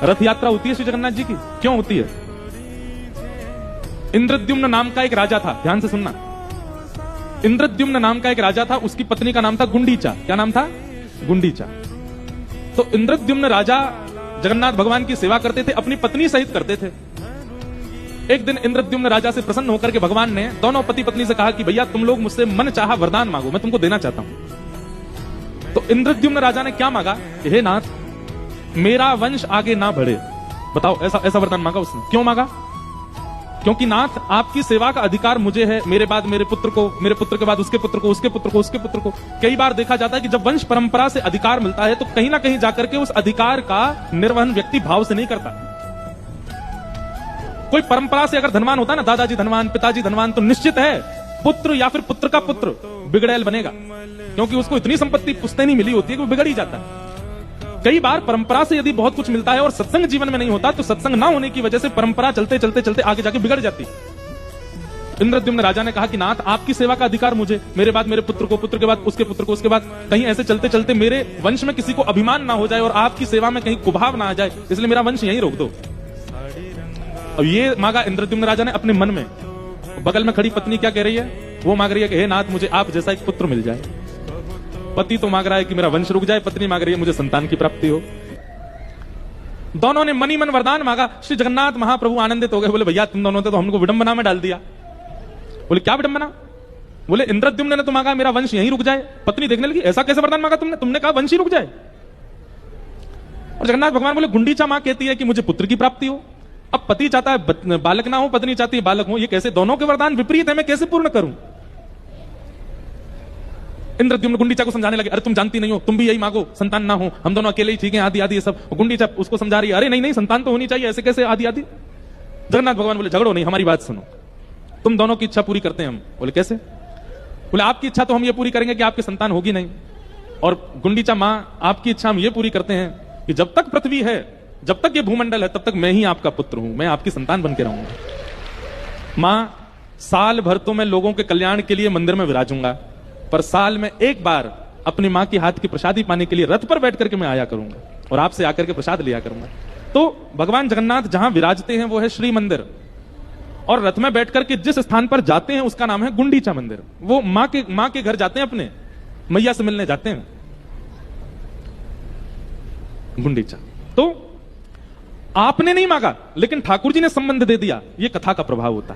रथ यात्रा होती है श्री जगन्नाथ जी की, क्यों होती है? इंद्रद्युम्न नाम का एक राजा था, ध्यान से सुनना। इंद्रद्युम्न नाम का एक राजा था, उसकी पत्नी का नाम था गुंडीचा। क्या नाम था? गुंडीचा। तो इंद्रद्युम्न राजा जगन्नाथ भगवान की सेवा करते थे, अपनी पत्नी सहित करते थे। एक दिन इंद्रद्युम्न राजा से प्रसन्न होकर के भगवान ने दोनों पति पत्नी से कहा कि भैया तुम लोग मुझसे मन चाहा वरदान मांगो, मैं तुमको देना चाहता हूं। तो इंद्रद्युम्न राजा ने क्या मांगा कि हे नाथ, मेरा वंश आगे ना बढ़े। बताओ, ऐसा वरदान मांगा उसने। क्यों मांगा? क्योंकि नाथ आपकी सेवा का अधिकार मुझे है, मेरे बाद मेरे पुत्र को, मेरे पुत्र के बाद उसके पुत्र को, उसके पुत्र को, उसके पुत्र को। कई बार देखा जाता है कि जब वंश परंपरा से अधिकार मिलता है तो कहीं ना कहीं जाकर के उस अधिकार का निर्वहन व्यक्ति भाव से नहीं करता। कोई परंपरा से अगर धनवान होता है ना, दादाजी धनवान, पिताजी धनवान, तो निश्चित है पुत्र या फिर पुत्र का पुत्र बिगड़ैल बनेगा, क्योंकि उसको इतनी संपत्ति पुश्तैनी मिली होती है कि वो बिगड़ ही जाता है। कई बार परंपरा से यदि बहुत कुछ मिलता है और सत्संग जीवन में नहीं होता तो सत्संग ना होने की वजह से परंपरा चलते चलते चलते आगे जाके बिगड़ जाती। इंद्रद्युम्न राजा ने कहा कि नाथ आपकी सेवा का अधिकार मुझे, मेरे बाद मेरे पुत्र को, पुत्र के बाद उसके पुत्र को, उसके बाद कहीं ऐसे चलते चलते मेरे वंश में किसी को अभिमान ना हो जाए और आपकी सेवा में कहीं कुभाव ना आ जाए, इसलिए मेरा वंश यहीं रोक दो। अब ये मांगा इंद्रद्युम्न राजा ने अपने मन में। बगल में खड़ी पत्नी क्या कह रही है? वो मांग रही है कि हे नाथ मुझे आप जैसा एक पुत्र मिल जाए। पति तो मांग रहा है कि मेरा वंश रुक जाए, पत्नी मांग रही है मुझे संतान की प्राप्ति हो। दोनों ने मनी मन वरदान मांगा। श्री जगन्नाथ महाप्रभु आनंदित हो गए, बोले भैया तुम दोनों ने तो हमको विडंबना में डाल दिया। बोले क्या विडंबना? बोले इंद्रद्युम्न ने तो मांगा मेरा वंश यहीं रुक जाए। पत्नी देखने लगी, ऐसा कैसे वरदान मांगा तुमने? तुमने कहा वंश ही रुक जाए। और जगन्नाथ भगवान बोले गुंडीचा मां कहती है कि मुझे पुत्र की प्राप्ति हो। अब पति चाहता है बालक ना हो, पत्नी चाहती है बालक हो, ये कैसे? दोनों के वरदान विपरीत है, मैं कैसे पूर्ण करूं? इंद्रद्युम्न गुंडीचा को समझाने लगे, अरे तुम जानती नहीं हो, तुम भी यही मांगो, संतान ना हो, हम दोनों अकेले ही ठीक है, आदि आदि ये सब। गुंडीचा उसको समझा रही है, अरे नहीं नहीं संतान तो होनी चाहिए, ऐसे कैसे आदि आदि। जगन्नाथ भगवान बोले झगड़ो नहीं, हमारी बात सुनो, तुम दोनों की इच्छा पूरी करते हैं हम। बोले कैसे? बोले आपकी इच्छा तो हम ये पूरी करेंगे कि आपकी संतान होगी नहीं, और गुंडीचा मां आपकी इच्छा हम ये पूरी करते हैं कि जब तक पृथ्वी है, जब तक ये भूमंडल है, तब तक मैं ही आपका पुत्र हूं, मैं आपकी संतान बन के रहूंगा। मां साल भर तो मैं लोगों के कल्याण के लिए मंदिर में विराजूंगा, पर साल में एक बार अपनी मां के हाथ की प्रसादी पाने के लिए रथ पर बैठ करके मैं आया करूंगा और आपसे आकर के प्रसाद लिया करूंगा। तो भगवान जगन्नाथ जहां विराजते हैं वो है श्री मंदिर, और रथ में बैठ करके जिस स्थान पर जाते हैं उसका नाम है गुंडीचा मंदिर। वो मां के घर जाते हैं, अपने मैया से मिलने जाते हैं गुंडीचा। तो आपने नहीं मांगा लेकिन ठाकुर जी ने संबंध दे दिया, ये कथा का प्रभाव होता है।